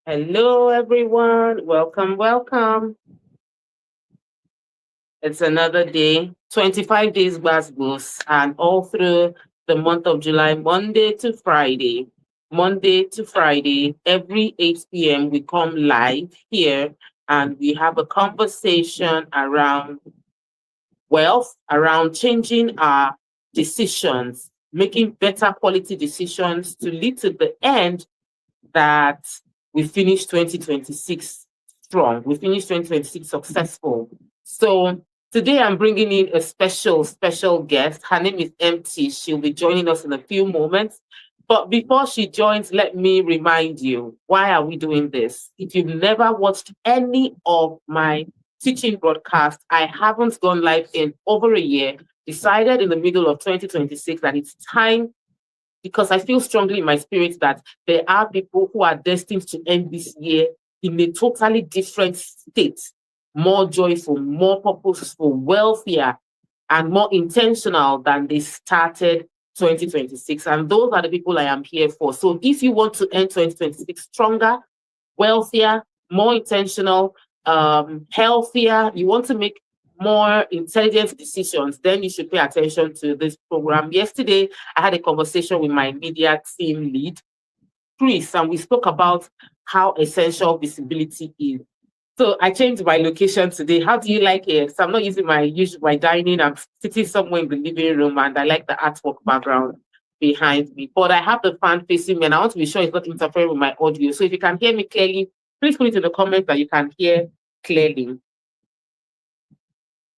Hello, everyone. Welcome, welcome. It's another day, 25 days goes, and all through the month of July, Monday to Friday. Monday to Friday, every 8 p.m., we come live here and we have a conversation around wealth, around changing our decisions, making better quality decisions to lead to the end that we finished 2026 strong. We finished 2026 successful. So today I'm bringing in a special guest. Her name is MT. She'll be joining us in a few moments. But before she joins, let me remind you, why are we doing this? If you've never watched any of my teaching broadcasts, I haven't gone live in over a year, decided in the middle of 2026 that it's time because I feel strongly in my spirit that there are people who are destined to end this year in a totally different state, more joyful, more purposeful, wealthier, and more intentional than they started 2026. And those are the people I am here for. So if you want to end 2026 stronger, wealthier, more intentional, healthier, you want to make more intelligent decisions, then you should pay attention to this program. Yesterday, I had a conversation with my media team lead, Chris, and we spoke about how essential visibility is. So I changed my location today. How do you like it? So I'm not using my dining. I'm sitting somewhere in the living room, and I like the artwork background behind me. But I have the fan facing me, and I want to be sure it's not interfering with my audio. So if you can hear me clearly, please put it in the comments that you can hear clearly.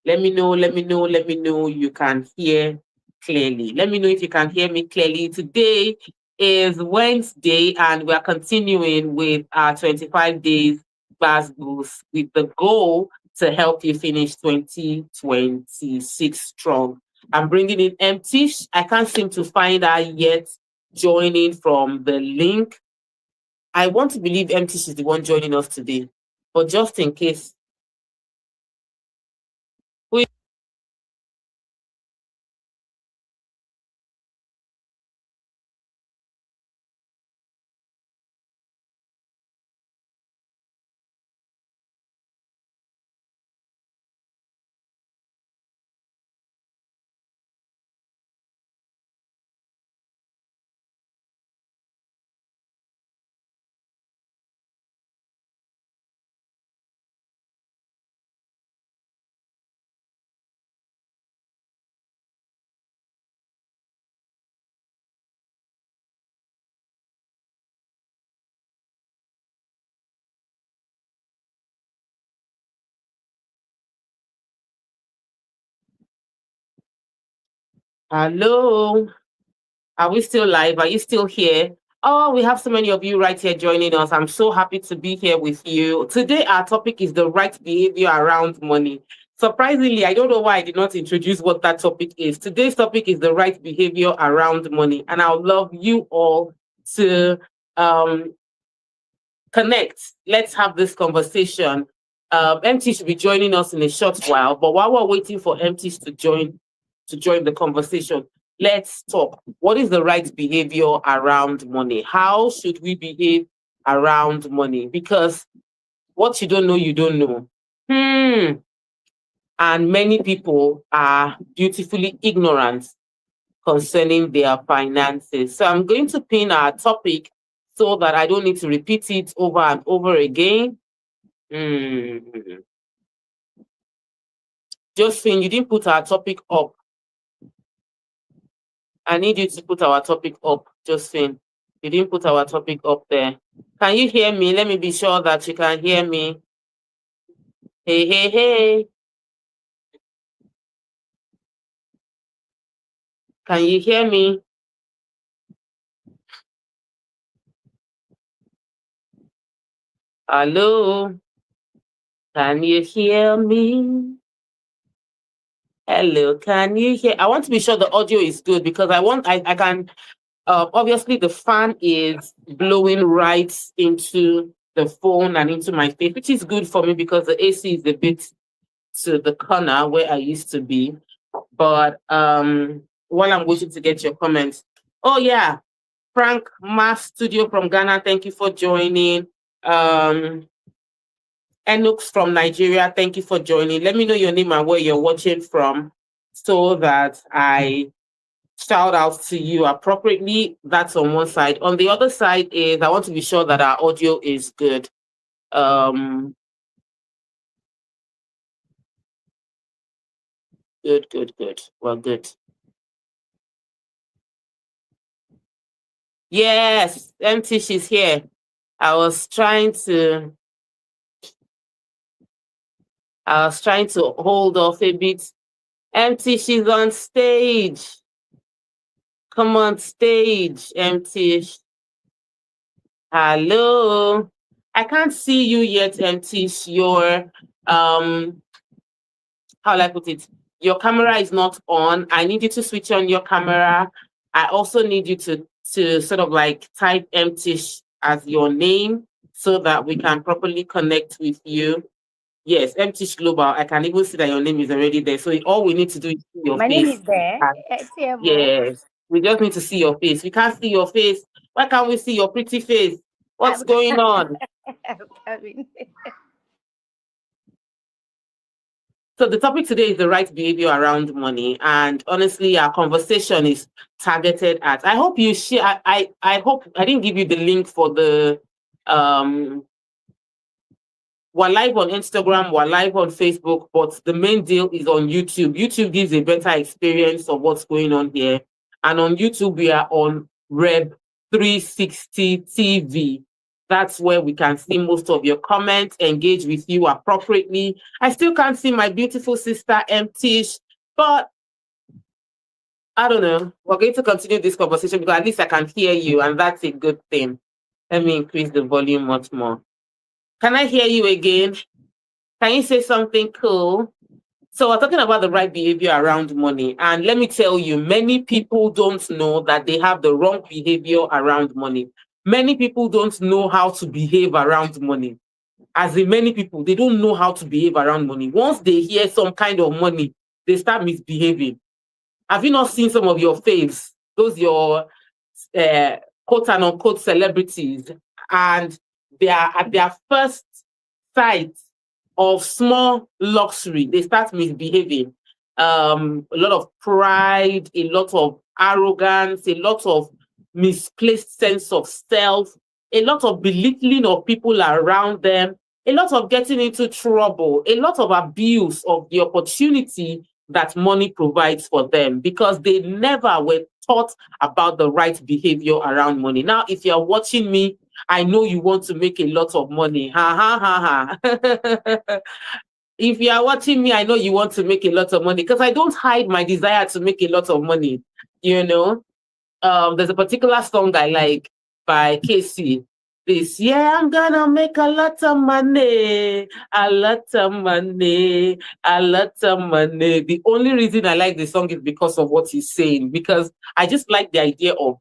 Let me know, let me know you can hear clearly. Let me know if you can hear me clearly. Today is Wednesday, and we are continuing with our 25 days class boost with the goal to help you finish 2026 strong. I'm bringing in Empty. I can't seem to find her yet joining from the link. I want to believe Empty is the one joining us today, but just in case, who hello? Are we still live? Are you still here? Oh, we have so many of you right here joining us. I'm so happy to be here with you. Today, our topic is the right behavior around money. Surprisingly, I don't know why I did not introduce what that topic is. Today's topic is the right behavior around money. And I would love you all to um, connect. Let's have this conversation. MT should be joining us in a short while, but while we're waiting for MT to join the conversation, let's talk. What is the right behavior around money? How should we behave around money? Because what you don't know, you don't know. And many people are beautifully ignorant concerning their finances. So I'm going to pin our topic so that I don't need to repeat it over and over again. Hmm. Josephine, you didn't put our topic up. I need you to put our topic up, Josephine. You didn't put our topic up there. Can you hear me? Let me be sure that you can hear me. Hey, hey, hey. Can you hear me? Hello? Can you hear me? Hello, can you hear? I want to be sure the audio is good because I can, obviously the fan is blowing right into the phone and into my face, which is good for me because the AC is a bit to the corner where I used to be. But while I'm waiting to get your comments, oh yeah, Frank Mass Studio from Ghana, thank you for joining. Um, Enux from Nigeria, thank you for joining. Let me know your name and where you're watching from so that I shout out to you appropriately. That's on one side. On the other side is I want to be sure that our audio is good. Good. Well, good. Yes, MT, she's here. I was trying to hold off a bit. MT, she's on stage. Come on stage, MT. Hello. I can't see you yet, MT. Your how will I put it? Your camera is not on. I need you to switch on your camera. I also need you to sort of like type MT as your name so that we can properly connect with you. Yes, MT Global. I can even see that your name is already there. So all we need to do is see your My name face. is there. Yes, we just need to see your face. We can't see your face. Why can't we see your pretty face? What's going on? So the topic today is the right behavior around money, and honestly, our conversation is targeted at. I hope you share. I hope I didn't give you the link for the. We're live on Instagram, we're live on Facebook, but the main deal is on YouTube. YouTube gives a better experience of what's going on here, and on YouTube we are on Rev 360 TV. That's where we can see most of your comments, engage with you appropriately. I still can't see my beautiful sister MTish, but I don't know. We're going to continue this conversation because at least I can hear you, and that's a good thing. Let me increase the volume much more. Can I hear you again? Can you say something cool? So we're talking about the right behavior around money. And let me tell you, many people don't know that they have the wrong behavior around money. Many people don't know how to behave around money. As in many people, they don't know how to behave around money. Once they hear some kind of money, they start misbehaving. Have you not seen some of your faves, those your quote and unquote celebrities, and they are at their first sight of small luxury, they start misbehaving. A lot of pride, a lot of arrogance, a lot of misplaced sense of self, a lot of belittling of people around them, a lot of getting into trouble, a lot of abuse of the opportunity that money provides for them because they never were taught about the right behavior around money. Now, if you're watching me, I know you want to make a lot of money. Ha ha ha ha. If you are watching me, I know you want to make a lot of money because I don't hide my desire to make a lot of money. You know, there's a particular song I like by Casey. This year I'm gonna make a lot of money, a lot of money, a lot of money. The only reason I like the song is because of what he's saying, because I just like the idea of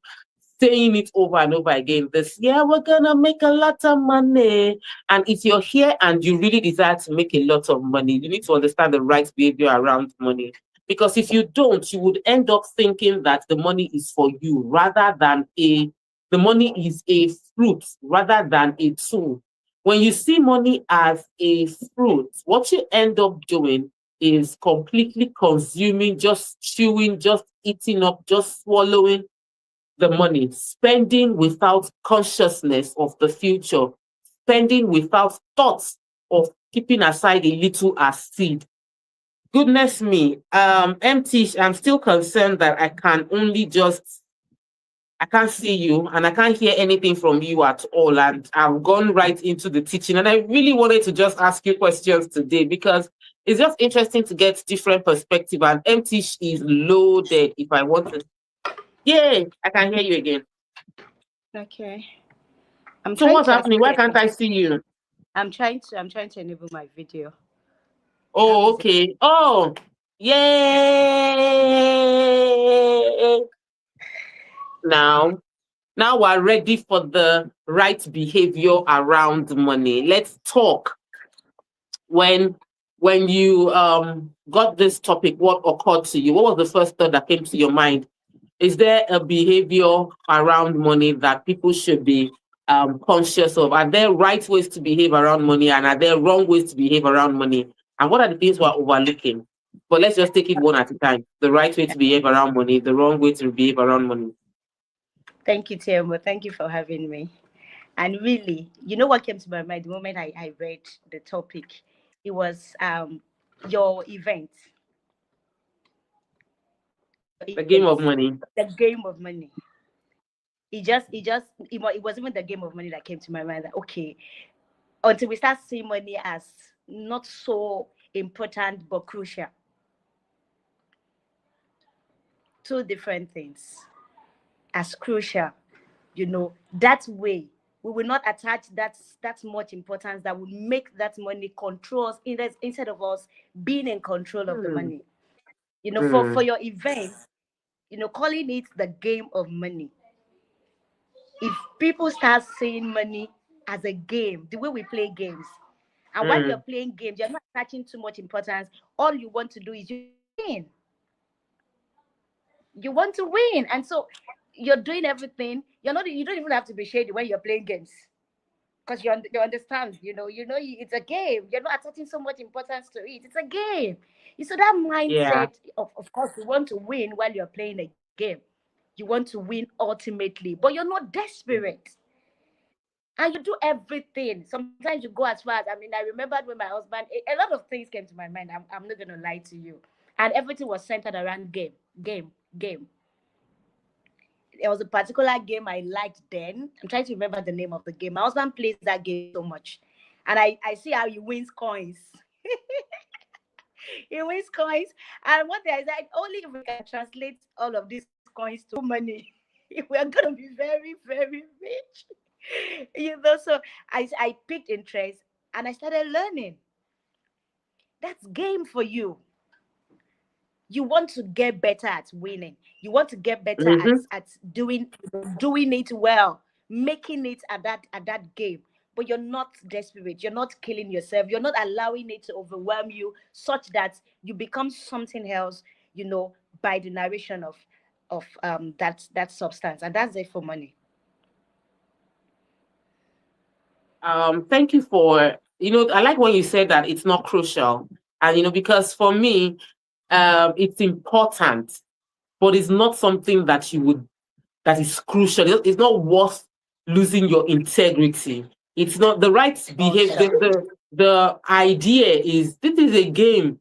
saying it over and over again. This year we're gonna make a lot of money. And if you're here and you really desire to make a lot of money, you need to understand the right behavior around money. Because if you don't, you would end up thinking that the money is for you rather than the money is a fruit rather than a tool. When you see money as a fruit, what you end up doing is completely consuming, just chewing, just eating up, just swallowing the money, spending without consciousness of the future, spending without thoughts of keeping aside a little as seed. Goodness me, MT, I'm still concerned that I can't see you and I can't hear anything from you at all. And I've gone right into the teaching. And I really wanted to just ask you questions today because it's just interesting to get different perspective. And MT is loaded if I want to. Yeah, I can hear you again. Okay. So what's happening? Why can't I see you? I'm trying to enable my video. Oh, okay. Oh, yay! Now we're ready for the right behavior around money. Let's talk. When you got this topic, what occurred to you? What was the first thought that came to your mind? Is there a behavior around money that people should be conscious of? Are there right ways to behave around money, and are there wrong ways to behave around money? And what are the things we're overlooking? But let's just take it one at a time. The right way to behave around money, the wrong way to behave around money. Thank you, Tiamo. Thank you for having me. And really, you know what came to my mind the moment I read the topic? It was your event. Your The game event. of money. The game of money. It was even the game of money that came to my mind that okay, until we start seeing money as not so important but crucial. Two different things as crucial. That way we will not attach that much importance that will make that money control us instead of us being in control of the Hmm. money. For Hmm. your event, calling it the game of money. If people start seeing money as a game, the way we play games, and while you're Hmm. playing games, you're not attaching too much importance. All you want to do is you win. You want to win, and so you're doing everything. You don't even have to be shady when you're playing games because you understand. It's a game. You're not attaching so much importance to it. It's a game. So that Yeah. mindset of course you want to win while you're playing a game. You want to win ultimately, but you're not desperate. And you do everything. Sometimes you go as far as, I remembered when my husband, a lot of things came to my mind. I'm not going to lie to you. And everything was centered around game. There was a particular game I liked then. I'm trying to remember the name of the game. My husband plays that game so much. And I see how he wins coins. He wins coins. And one day I said, only if we can translate all of these coins to money, we're going to be very, very rich. So I picked interest and I started learning. That's game for you. You want to get better at winning. You want to get better at Mm-hmm. doing it well, making it at that game. But you're not desperate. You're not killing yourself. You're not allowing it to overwhelm you such that you become something else. You know, by the narration of that substance, and that's it for money. Thank you for, I like when you said that it's not crucial. And, because for me, it's important, but it's not something that is crucial. It's not worth losing your integrity. It's not the right Oh, behavior. sure. The idea is this is a game.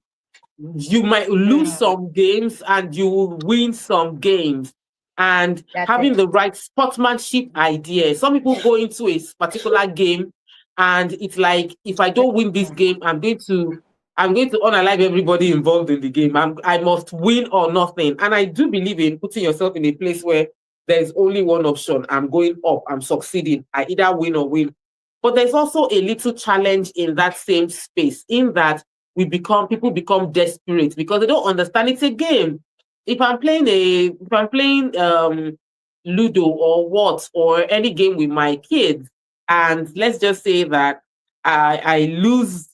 You might lose Mm, some games and you will win some games. And that's having it. the right sportsmanship idea. Some people go into a particular game and it's like, if I don't win this game, I'm going to unalive everybody involved in the game. I must win or nothing. And I do believe in putting yourself in a place where there's only one option. I'm going up, I'm succeeding. I either win or win. But there's also a little challenge in that same space, in that people become desperate because they don't understand it's a game. If I'm playing Ludo or what, or any game with my kids, and let's just say that I lose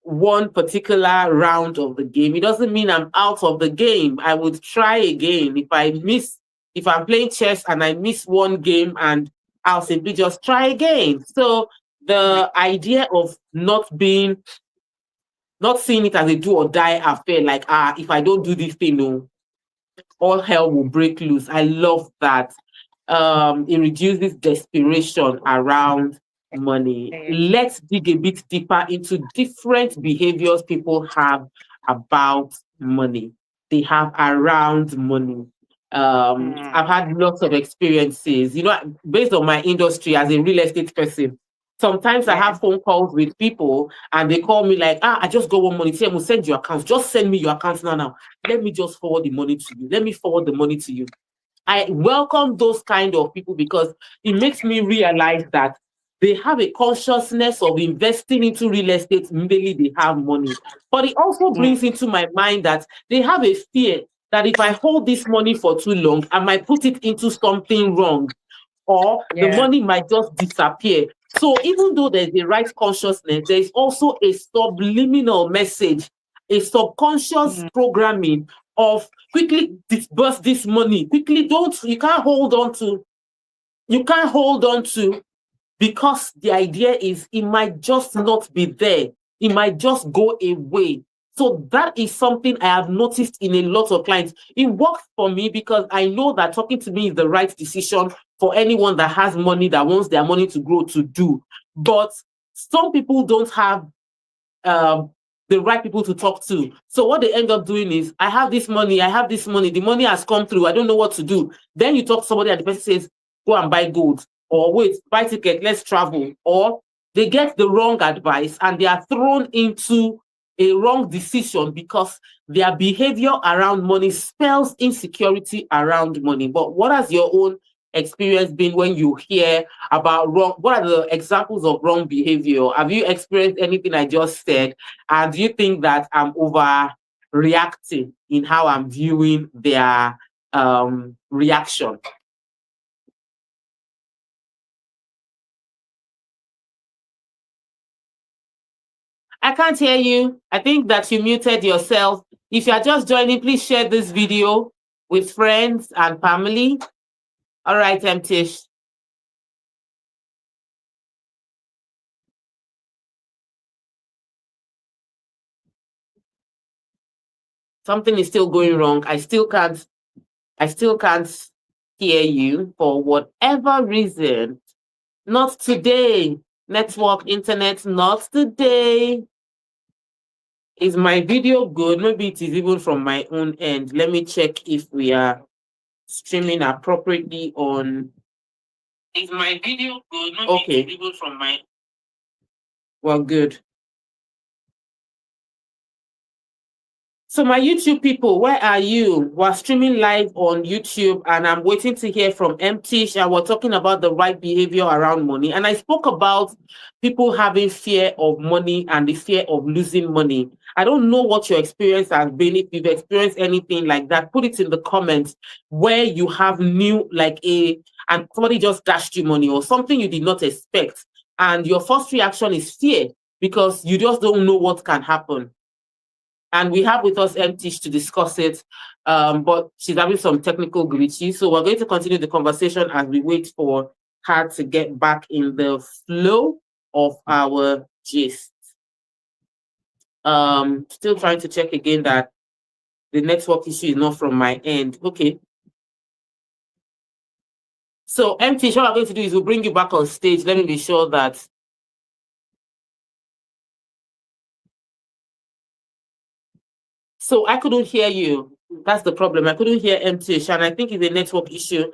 one particular round of the game, it doesn't mean I'm out of the game. I would try again. If I'm playing chess and I miss one game, and I'll simply just try again. So the idea of not seeing it as a do or die affair, like, if I don't do this thing, no, all hell will break loose. I love that. It reduces desperation around money. Yes. Let's dig a bit deeper into different behaviors people have about money. They have around money. I've Mm, had lots of experiences, based on my industry as a real estate person. Sometimes I yeah. have phone calls with people and they call me like, I just got one money. Say, we'll send your accounts. Just send me your accounts now. Let me just forward the money to you. Let me forward the money to you. I welcome those kind of people because it makes me realize that they have a consciousness of investing into real estate immediately they have money. But it also Mm, brings into my mind that they have a fear that if I hold this money for too long, I might put it into something wrong, or the yeah. money might just disappear. So even though there's a right consciousness, there is also a subliminal message, a subconscious Mm, programming of quickly disburse this money. Quickly, don't you can't hold on to because the idea is it might just not be there. It might just go away. So that is something I have noticed in a lot of clients. It works for me because I know that talking to me is the right decision for anyone that has money, that wants their money to grow, to do. But some people don't have um, the right people to talk to. So what they end up doing is, I have this money, the money has come through, I don't know what to do. Then you talk to somebody and the person says, go and buy gold, or wait, buy ticket, let's travel. Or they get the wrong advice and they are thrown into a wrong decision because their behavior around money spells insecurity around money. But what has your own experience been when you hear about wrong? What are the examples of wrong behavior? Have you experienced anything I just said? And do you think that I'm overreacting in how I'm viewing their reaction? I can't hear you. I think that you muted yourself. If you are just joining, please share this video with friends and family. All right, Tish. Something is still going wrong. I still can't hear you for whatever reason. Not today. Network, internet, not today. Is my video good? Maybe it is even from my own end. Let me check if we are streaming appropriately on. Is my video good? Maybe okay. It is even from my. Well, good. So my YouTube people, where are you? We're streaming live on YouTube and I'm waiting to hear from Tish, and we're talking about the right behavior around money. And I spoke about people having fear of money and the fear of losing money. I don't know what your experience has been. If you've experienced anything like that, put it in the comments where you have new, and somebody just dashed you money or something you did not expect. And your first reaction is fear because you just don't know what can happen. And we have with us Tish to discuss it, but she's having some technical glitches. So we're going to continue the conversation as we wait for her to get back in the flow of our gist. Still trying to check again that the network issue is not from my end. Okay. So Tish, what we're going to do is we'll bring you back on stage. Let me be sure that. So I couldn't hear you. That's the problem. I couldn't hear Tish, and I think it's a network issue.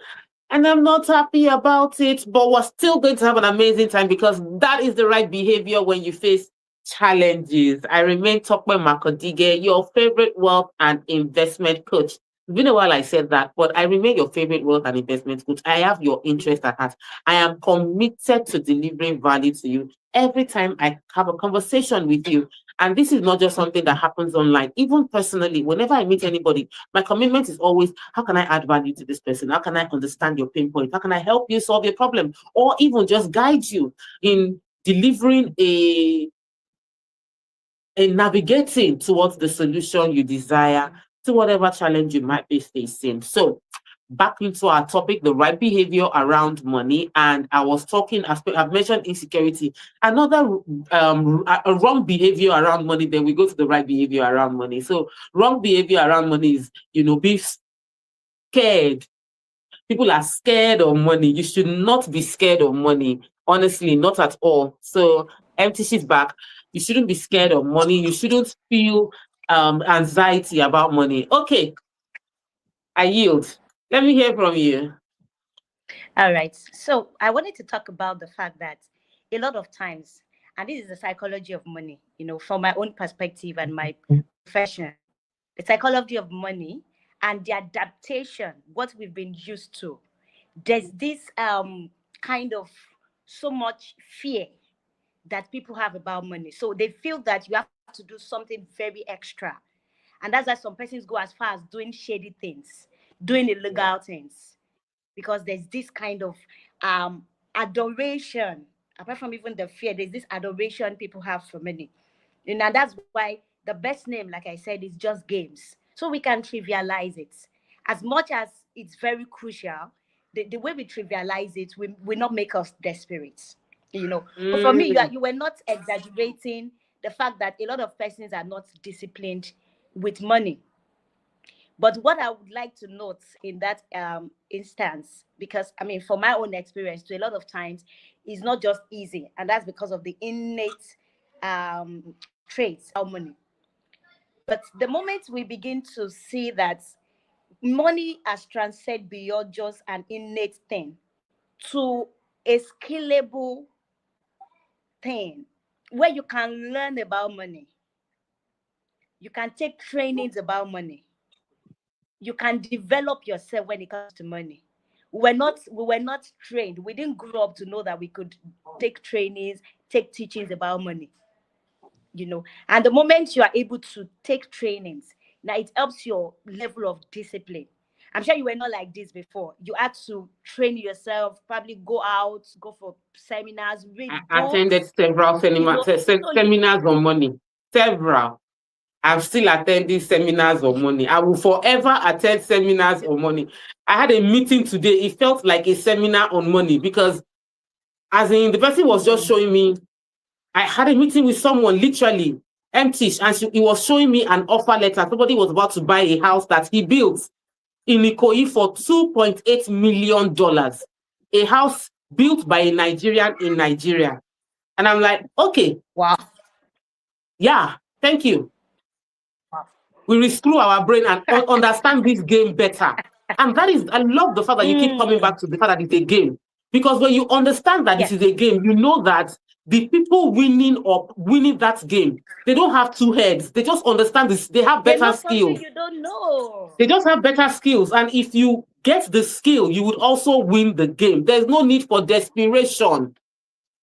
And I'm not happy about it, but we're still going to have an amazing time because that is the right behavior when you face challenges. I remain Tokwe Makodige, your favorite wealth and investment coach. It's been a while I said that, but I remain your favorite wealth and investment coach. I have your interest at heart. I am committed to delivering value to you every time I have a conversation with you. And this is not just something that happens online. Even personally, whenever I meet anybody, my commitment is always, how can I add value to this person? How can I understand your pain point? How can I help you solve your problem? Or even just guide you in delivering a navigating towards the solution you desire to whatever challenge you might be facing. So back into our topic, the right behavior around money. And I was talking, I've mentioned insecurity. Another a wrong behavior around money, then we go to the right behavior around money. So wrong behavior around money is, be scared. People are scared of money. You should not be scared of money. Honestly, not at all. So she's back. You shouldn't be scared of money. You shouldn't feel anxiety about money. Okay, I yield. Let me hear from you. All right. So I wanted to talk about the fact that a lot of times, and this is the psychology of money, from my own perspective and my profession, the psychology of money and the adaptation, what we've been used to. There's this kind of so much fear that people have about money. So they feel that you have to do something very extra. And that's why some persons go as far as doing shady things, doing illegal things, because there's this kind of adoration. Apart from even the fear, there's this adoration people have for money. And that's why the best name, like I said, is just games. So we can trivialize it. As much as it's very crucial, the way we trivialize it will not make us desperate. But for me, Mm. you were not exaggerating the fact that a lot of persons are not disciplined with money. But what I would like to note in that instance, because I mean, for my own experience, to a lot of times, is not just easy, and that's because of the innate traits of money. But the moment we begin to see that money has transcended beyond just an innate thing to a scalable thing where you can learn about money, you can take trainings about money, you can develop yourself when it comes to money. We were not trained. We didn't grow up to know that we could take trainings, take teachings about money. And the moment you are able to take trainings, now it helps your level of discipline. I'm sure you were not like this before. You had to train yourself, probably go out, go for seminars, read I attended books, several so you seminars on money. Several. I'm still attending seminars on money. I will forever attend seminars on money. I had a meeting today. It felt like a seminar on money because, as in, the person was just showing me. I had a meeting with someone literally empty, and he was showing me an offer letter. Somebody was about to buy a house that he built in Ikoyi for $2.8 million. A house built by a Nigerian in Nigeria. And I'm like, okay, wow. yeah, thank you. We rescrew our brain and understand this game better. And that is, I love the fact that you keep coming Mm, back to the fact that it's a game. Because when you understand that this is yes. a game, you know that the people winning that game, they don't have two heads. They just understand this. They have They better know something skills. you don't know. They just have better skills. And if you get the skill, you would also win the game. There's no need for desperation.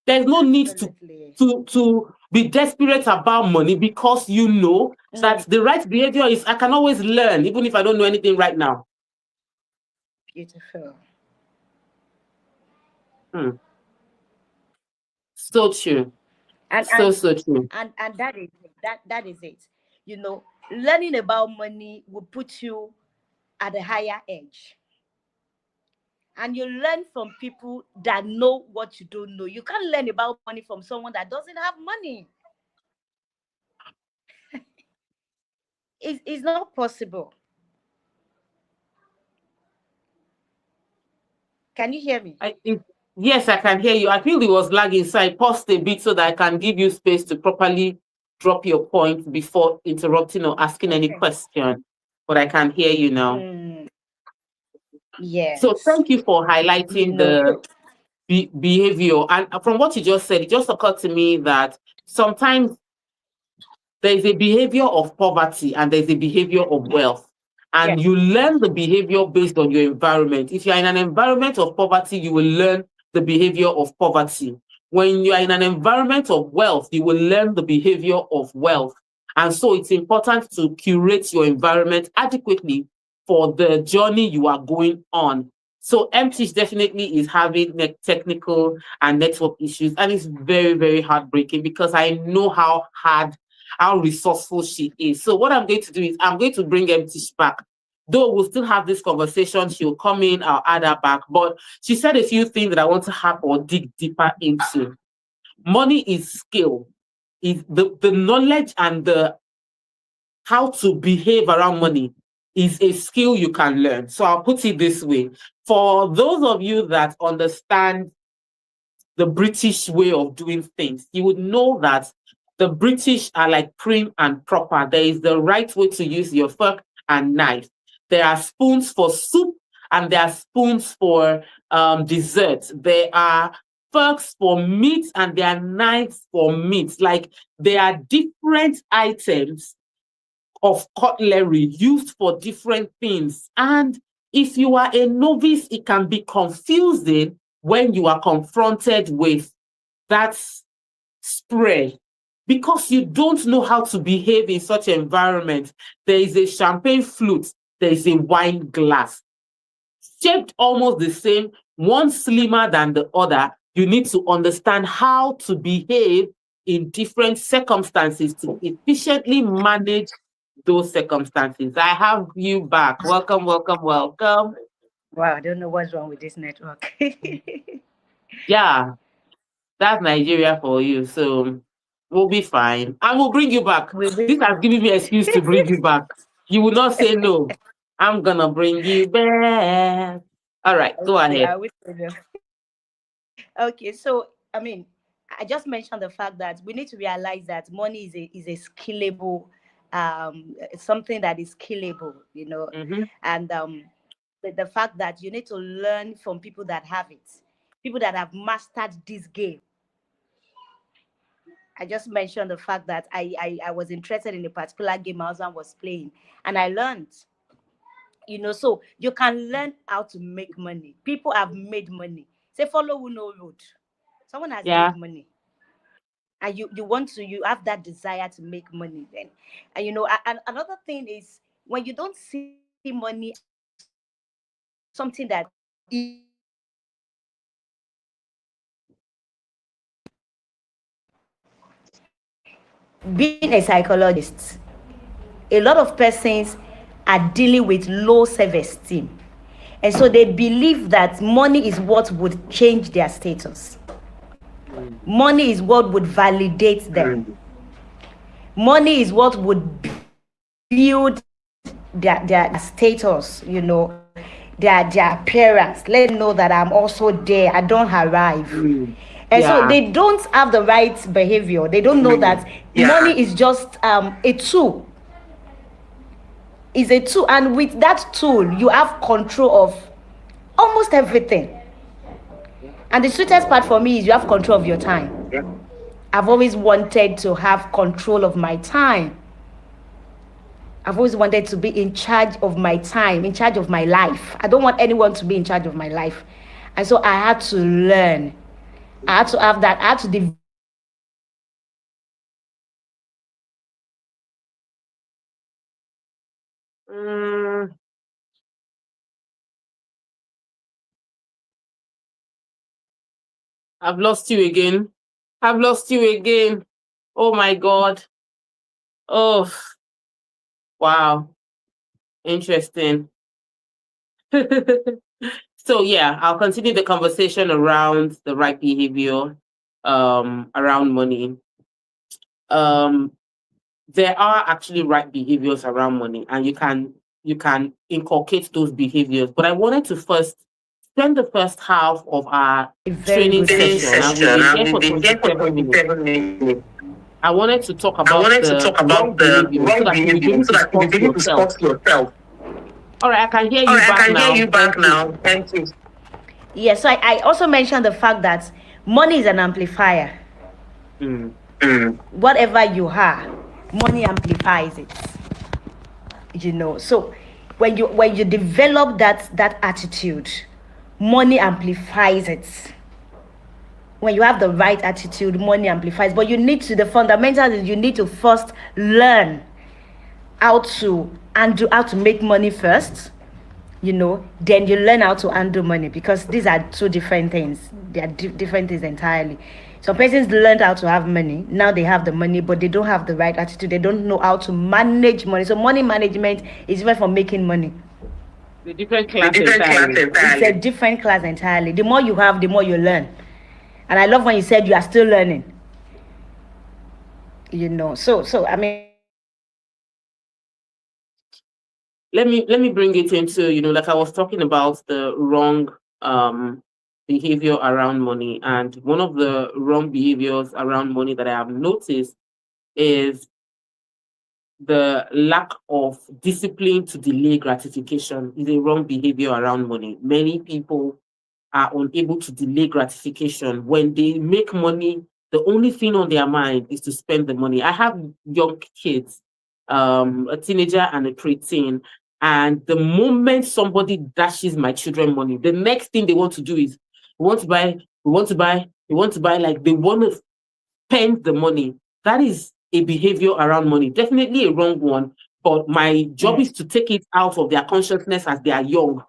There's no need Absolutely. to be desperate about money because you know that Mm, the right behavior is I can always learn, even if I don't know anything right now. beautiful. Hmm. So true. And So, so true. that is it. That is it. Learning about money will put you at a higher edge. And you learn from people that know what you don't know. You can't learn about money from someone that doesn't have money. It's not possible. Can you hear me? I, it, yes, I can hear you. I feel it was lagging, so I paused a bit so that I can give you space to properly drop your point before interrupting or asking any Okay. question. But I can hear you now. Mm, So yes. thank you for highlighting the So behavior. And from what you just said, it just occurred to me that sometimes there is a behavior of poverty and there's a behavior of wealth. yeah. And you learn the behavior based on your environment. If you're in an environment of poverty, you will learn the behavior of poverty. When you are in an environment of wealth, you will learn the behavior of wealth. And so it's important to curate your environment adequately for the journey you are going on. So MTish definitely is having technical and network issues, and it's very, very heartbreaking because I know how resourceful she is. So what I'm going to do is I'm going to bring MTish back. Though we'll still have this conversation, she'll come in, I'll add her back. But she said a few things that I want to have or dig deeper into. Money is skill. Is the knowledge and the how to behave around money is a skill you can learn. So I'll put it this way. For those of you that understand the British way of doing things, you would know that the British are like prim and proper. There is the right way to use your fork and knife. There are spoons for soup and there are spoons for dessert. There are forks for meat and there are knives for meat. Like there are different items of cutlery used for different things. And if you are a novice, it can be confusing when you are confronted with that spray because you don't know how to behave in such environment. There is a champagne flute, there is a wine glass, shaped almost the same, one slimmer than the other. You need to understand how to behave in different circumstances to efficiently manage those circumstances. I have you back. Welcome, welcome, welcome. Wow, I don't know what's wrong with this network. Yeah, That's Nigeria for you. So we'll be fine. And we'll bring you back. We'll be This has given me an excuse to bring you back. You will not say no. I'm gonna bring you back. All right, go ahead. I will tell you. Okay, so I mean, I just mentioned the fact that we need to realize that money is a skillable, something that is skillable, Mm-hmm. and the fact that you need to learn from people that have it, people that have mastered this game. I just mentioned the fact that I was interested in a particular game my husband was playing, and I learned. So you can learn how to make money. People have made money. Say follow who no road. Someone has Yeah. made money, and you have that desire to make money then. And and another thing is, when you don't see money as something that being a psychologist, a lot of persons are dealing with low self-esteem, and so they believe that money is what would change their status. Mm. Money is what would validate them. Money is what would build their status, their appearance. Let them know that I'm also there. I don't arrive. Mm. And so Yeah. they don't have the right behavior. They don't know that money is just a tool. Is a tool, and with that tool, you have control of almost everything. And the sweetest part for me is you have control of your time. I've always wanted to have control of my time. I've always wanted to be in charge of my time, in charge of my life. I don't want anyone to be in charge of my life. And so I had to learn. I had to have that. I had to develop that skill. Mm, I've lost you again. I've lost you again. Oh my God. Oh, wow. Interesting. So yeah, I'll continue the conversation around the right behavior, around money. Um, there are actually right behaviors around money, and you can inculcate those behaviors. But I wanted to first spend the first half of our A very training good session, question. and we've been here for 27 minutes. I wanted to talk about the wrong behavior so that you'll be able to spot yourself. All right, I can hear you back now. Thank you. Yes, so I also mentioned the fact that money is an amplifier. Mm, Whatever you are, money amplifies it. So when you develop that attitude, money amplifies it. When you have the right attitude, money amplifies. But the fundamentals is you need to first learn how to make money first. Then you learn how to handle money, because these are two different things. They are different things entirely. Some persons learned how to have money. Now they have the money, but they don't have the right attitude. They don't know how to manage money. So money management is different from making money. the different class entirely. It's a different class entirely. The more you have, the more you learn. And I love when you said you are still learning. So I mean, Let me bring it into, like I was talking about the wrong behavior around money. And one of the wrong behaviors around money that I have noticed is the lack of discipline to delay gratification is a wrong behavior around money. Many people are unable to delay gratification. When they make money, the only thing on their mind is to spend the money. I have young kids, a teenager and a preteen, and the moment somebody dashes my children money, the next thing they want to do is we want to buy, we want to buy, we want to buy, like they want to spend the money. That is a behavior around money, definitely a wrong one. But my job is to take it out of their consciousness as they are young,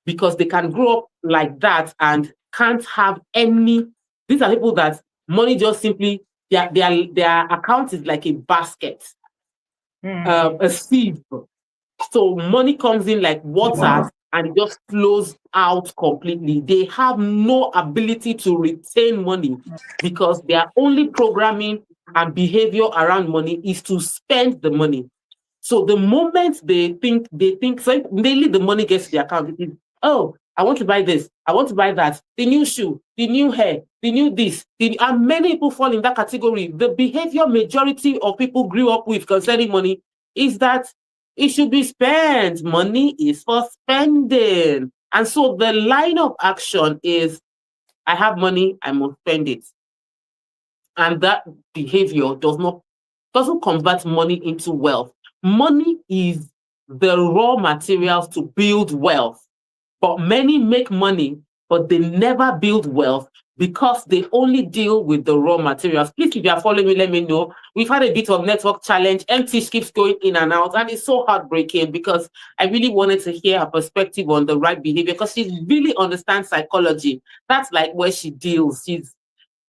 because they can grow up like that and can't have any. These are people that money just simply their account is like a basket, a sieve. So money comes in like water and it just flows out completely. They have no ability to retain money because their only programming and behavior around money is to spend the money. So the moment they think, so mainly the money gets to the account, it is, oh, I want to buy this, I want to buy that, the new shoe, the new hair, the new this, and many people fall in that category. The behavior majority of people grew up with concerning money is that it should be spent. Money is for spending. And so the line of action is, I have money, I must spend it. And that behavior doesn't convert money into wealth. Money is the raw materials to build wealth. But many make money, but they never build wealth because they only deal with the raw materials. Please, if you are following me, let me know. We've had a bit of network challenge. MT keeps going in and out, and it's so heartbreaking because I really wanted to hear her perspective on the right behavior because she really understands psychology. That's like where she deals. She's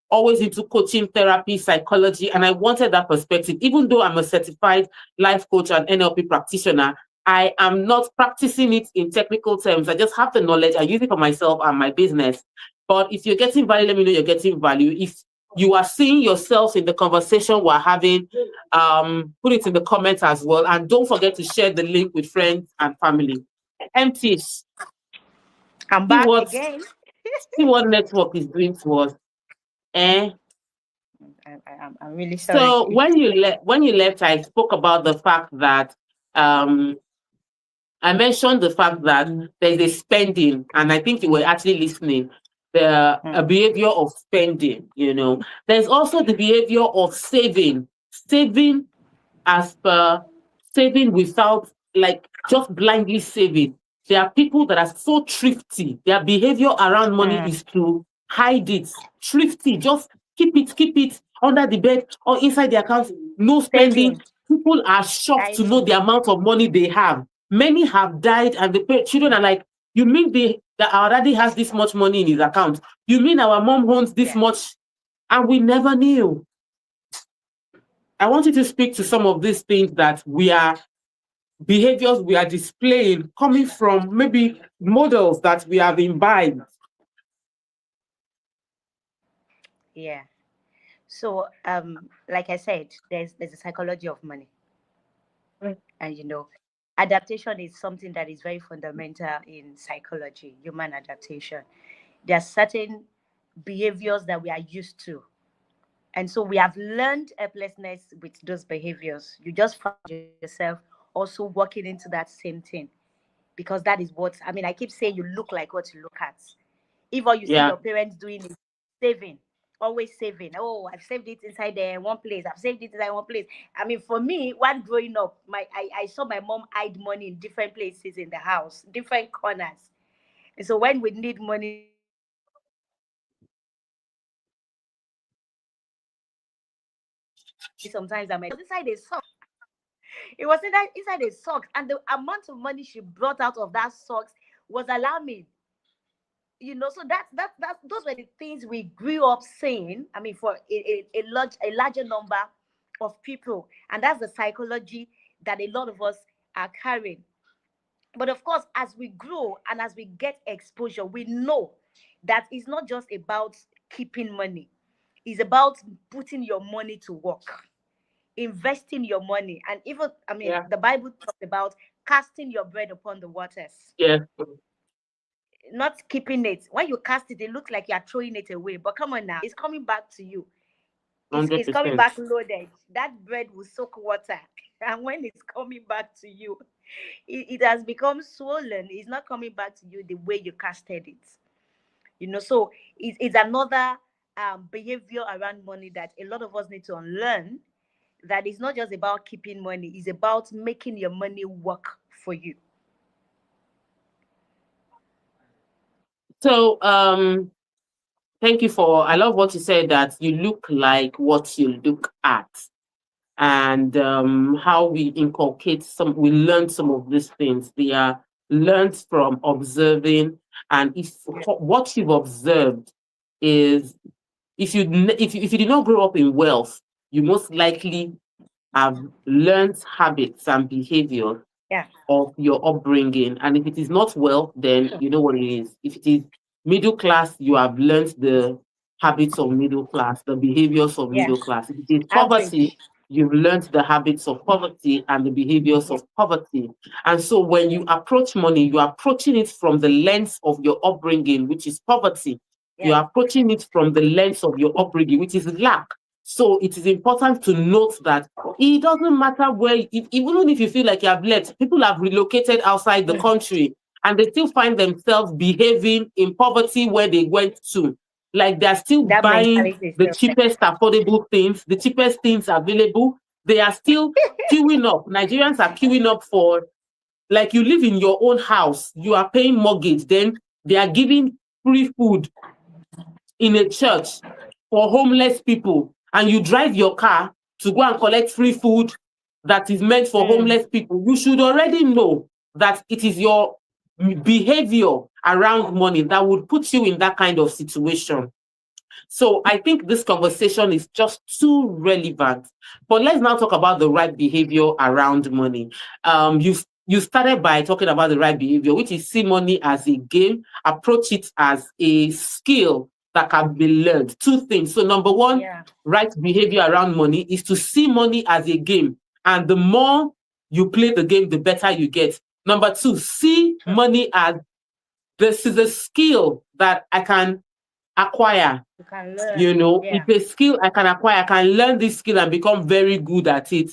always into coaching, therapy, psychology, and I wanted that perspective. Even though I'm a certified life coach and NLP practitioner, I am not practicing it in technical terms. I just have the knowledge. I use it for myself and my business. But if you're getting value, let me know you're getting value. If you are seeing yourself in the conversation we're having, put it in the comments as well. And don't forget to share the link with friends and family. MT, I'm see back what again. network is doing to us. Eh? I'm really sorry. So when you left, I spoke about the fact that um, I mentioned the fact that there's a spending, and I think you were actually listening. The Mm, a behavior of spending, there's also the behavior of saving as per saving without, like, just blindly saving. There are people that are so thrifty. Their behavior around money mm. is to hide it. Thrifty, just keep it under the bed or inside the account, no spending. Saving. People are shocked I to know know. the amount of money they have. Many have died, and the children are like, you mean that our daddy has this much money in his account? You mean our mom owns this Yeah. much? And we never knew. I want you to speak to some of these things that behaviors we are displaying coming from maybe models that we have imbibed. Yeah. So, like I said, there's a psychology of money, and adaptation is something that is very fundamental in psychology, human adaptation. There are certain behaviors that we are used to, and so we have learned helplessness with those behaviors. You just find yourself also walking into that same thing because that is what I mean. I keep saying you look like what you look at. If all you see Yeah, your parents doing is saving, always saving. Oh, I've saved it inside there one place. I've saved it inside one place. I mean, for me, while growing up, I saw my mom hide money in different places in the house, different corners. And so when we need money, sometimes I might just see her hiding it inside a sock. It was inside a sock, and the amount of money she brought out of that socks was alarming. So that those were the things we grew up saying. I mean, for a larger number of people, and that's the psychology that a lot of us are carrying. But of course, as we grow and as we get exposure, we know that it's not just about keeping money, it's about putting your money to work, investing your money. And even, I mean, yeah, the Bible talks about casting your bread upon the waters, yeah, not keeping it. When you cast it, it looks like you're throwing it away. But come on now, it's coming back to you. It's coming 100%. back loaded. That bread will soak water. And when it's coming back to you, it has become swollen. It's not coming back to you the way you casted it. So it's another behavior around money that a lot of us need to unlearn. That is not just about keeping money, it's about making your money work for you. So, thank you for. I love what you said, that you look like what you look at, and how we learn some of these things. They are learned from observing, and if what you've observed is, if you did not grow up in wealth, you most likely have learned habits and behaviors Yeah. of your upbringing. And if it is not wealth, then you know what it is. If it is middle class, you have learned the habits of middle class, the behaviors of Yeah. middle class. If it is poverty, Average. you've learned the habits of poverty and the behaviors of poverty. And so when you approach money, you are approaching it from the lens of your upbringing, which is poverty. You Yeah. are approaching it from the lens of your upbringing, which is lack. So it is important to note that it doesn't matter where, even if you feel like you have left, people have relocated outside the country and they still find themselves behaving in poverty where they went to. Like they're still That buying mentality is the still there. cheapest affordable things, the cheapest things available. They are still queuing up. Nigerians are queuing up for, like, you live in your own house, you are paying mortgage, then they are giving free food in a church for homeless people, and you drive your car to go and collect free food that is meant for Mm. homeless people, you should already know that it is your behavior around money that would put you in that kind of situation. So I think this conversation is just too relevant. But let's now talk about the right behavior around money. You started by talking about the right behavior, which is see money as a game, approach it as a skill that can be learned. Two things. So number one, Yeah. right behavior around money is to see money as a game. And the more you play the game, the better you get. Number two, see money as this is a skill that I can acquire. You can learn. You know, Yeah. it's a skill I can acquire. I can learn this skill and become very good at it.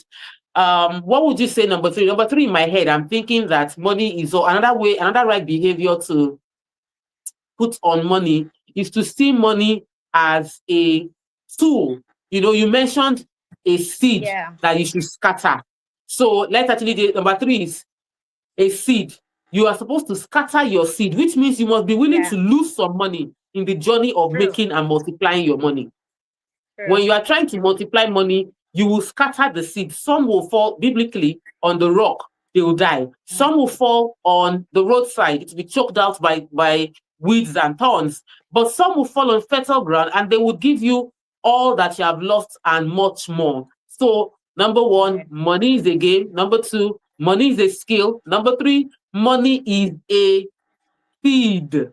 What would you say, number three? Number three, in my head, I'm thinking that money is another way, another right behavior to put on money is to see money as a tool. You know, you mentioned a seed Yeah. that you should scatter. So let's actually do number three is a seed. You are supposed to scatter your seed, which means you must be willing Yeah. to lose some money in the journey of True. making and multiplying your money. When True. you are trying to multiply money, you will scatter the seed. Some will fall biblically on the rock, they will die. Some will fall on the roadside, it will be choked out by weeds and thorns. But some will fall on fertile ground and they will give you all that you have lost and much more. So, number one, Yeah. money is a game. Number two, money is a skill. Number three, money is a seed.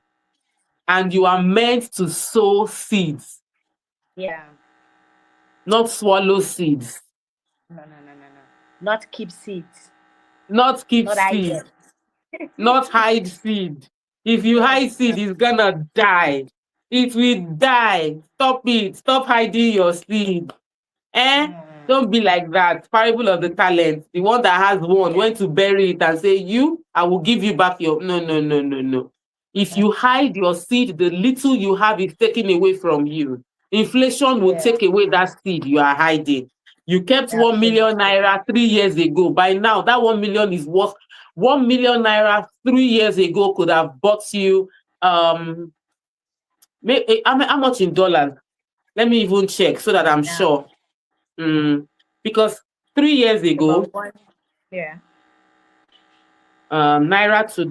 And you are meant to sow seeds, Yeah. not swallow seeds. No, no, no, no, no. Not keep seats. Not keep Not idle. seed, not hide seed. If you Yes. hide seed, it's gonna die. It will die. Stop it. Stop hiding your seed. Eh? Mm. Don't be like that. Parable of the talent. The one that has one Yeah. went to bury it and say, you, I will give you back your. No, no, no, no, no. If you hide your seed, the little you have is taken away from you. Inflation will Yeah. take away that seed you are hiding. You kept 1 million Absolutely. naira 3 years ago. By now, that 1 million is worth 1 million naira 3 years ago could have bought you how much in dollars? Let me even check so that I'm Now, sure. Because 3 years ago, about one. Yeah. naira to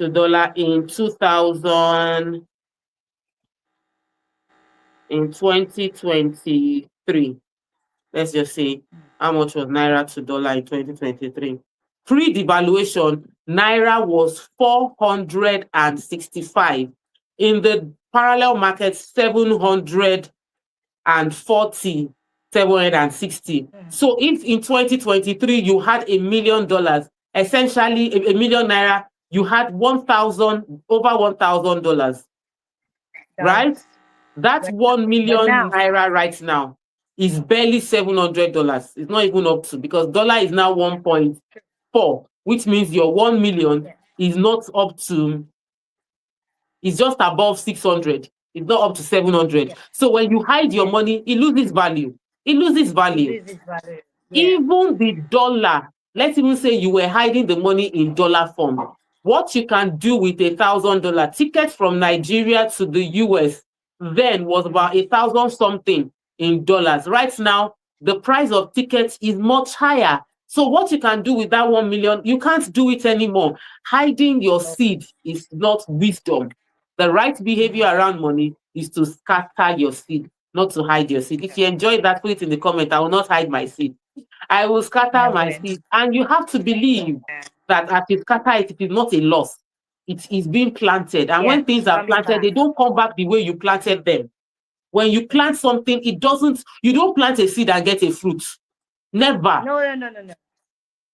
dollar in 2000 in 2023. Let's just say how much was naira to dollar in 2023. Pre-devaluation, naira was 465. In the parallel market, 740, 760. Mm. So if in 2023 you had $1 million, essentially a million naira, you had 1,000, over $1,000, right? Dollars. That But 1 but million now, naira right now is barely $700. It's not even up to, because dollar is now 1.4, which means your 1 million yeah. is not up to, it's just above 600. It's not up to 700. Yeah. So when you hide your Yeah. money, it loses value. It loses It value. loses value. Yeah. Even the dollar, let's even say you were hiding the money in dollar form. What you can do with $1,000 ticket from Nigeria to the US then was about 1,000 something in dollars. Right now, the price of tickets is much higher. So what you can do with that 1 million, you can't do it anymore. Hiding your No. seed is not wisdom. The right behavior around money is to scatter your seed, not to hide your seed. If you enjoy that, put it in the comment. I will not hide my seed. I will scatter I my wouldn't. seed. And you have to believe that as you scatter it, it is not a loss. It is being planted. And Yeah, when things it's are coming planted, back. they don't come back the way you planted them. When you plant something, you don't plant a seed and get a fruit. Never. No, no, no, no, no.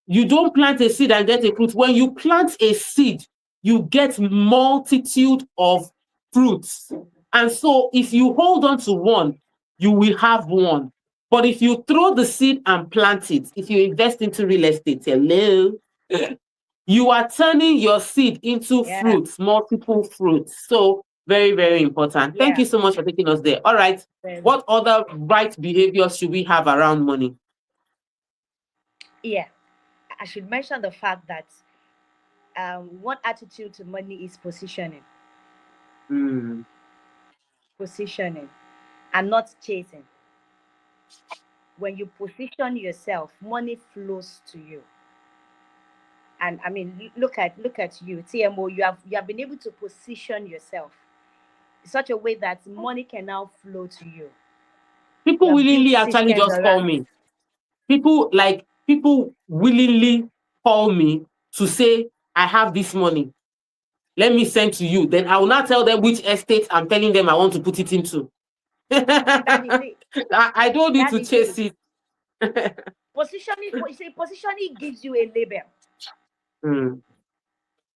You don't plant a seed and get a fruit. When you plant a seed, you get multitude of fruits. And so if you hold on to one, you will have one. But if you throw the seed and plant it, if you invest into real estate, hello, you are turning your seed into Yeah, fruits, multiple fruits. So very, very important. Thank yeah, you so much for taking us there. All right. very, What other right behaviors should we have around money? yeah. I should mention the fact that one attitude to money is positioning, Mm. positioning, and not chasing. When you position yourself, money flows to you. And I mean, look at you, TMO. You have been able to position yourself in such a way that money can now flow to you. You People have built willingly actually systems just call around me. People willingly call me to say, I have this money. Let me send to you. Then I will not tell them which estate I'm telling them I want to put it into. that is it. I don't need That to is it. chase it. Positioning, you see, positioning gives you a label. Mm,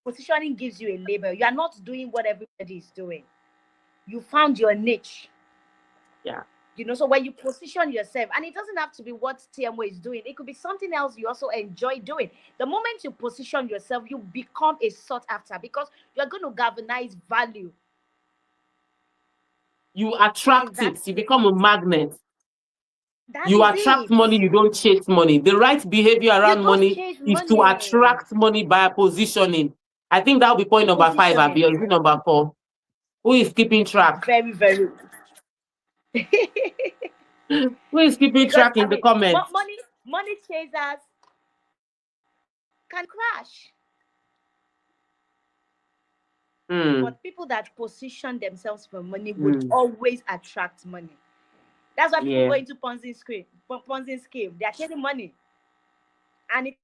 Positioning gives you a label. You are not doing what everybody is doing. You found your niche. yeah. So when you position yourself, and it doesn't have to be what TMO is doing, it could be something else you also enjoy doing. The moment you position yourself, you become a sought after because you're going to galvanize value You in attract that it. You space. become a magnet. That You is attract it. money, you don't chase money. The right behavior You around don't money chase is to money. attract money by positioning. I think that'll be point number 5, Abi, Positioning. or is it number 4? Who is keeping track? Very, very. Who is keeping Because track I in the mean, comments? money chasers can crash. Hmm. But people that position themselves for money would Hmm. always attract money. That's why people go Yeah. into Ponzi scheme. They are chasing money, and it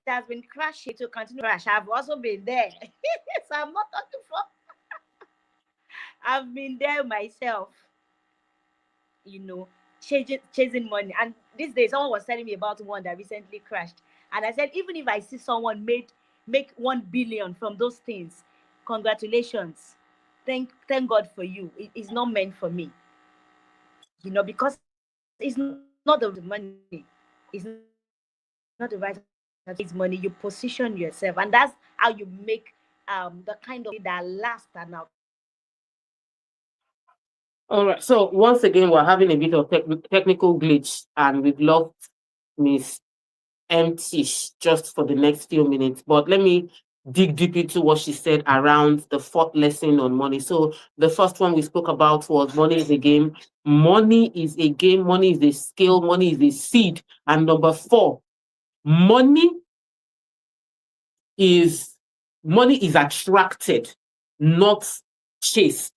has been crashing to continue to crash. I've also been there, so I'm not talking for. I've been there myself. Chasing money. And this day, someone was telling me about one that recently crashed, and I said, even if I see someone make 1 billion from those things, congratulations. Thank God for you. It's not meant for me. Because it's not the right attitude to money. It's not the right attitude to money. You position yourself, and that's how you make the kind of money that lasts and outlasts you. All right. So once again, we're having a bit of technical glitch, and we've lost Miss empty just for the next few minutes. But let me dig deep into what she said around the fourth lesson on money. So the first one we spoke about was money is a game. Money is a game. Money is a skill. Money is a seed. And number 4, money is money is attracted, not chased.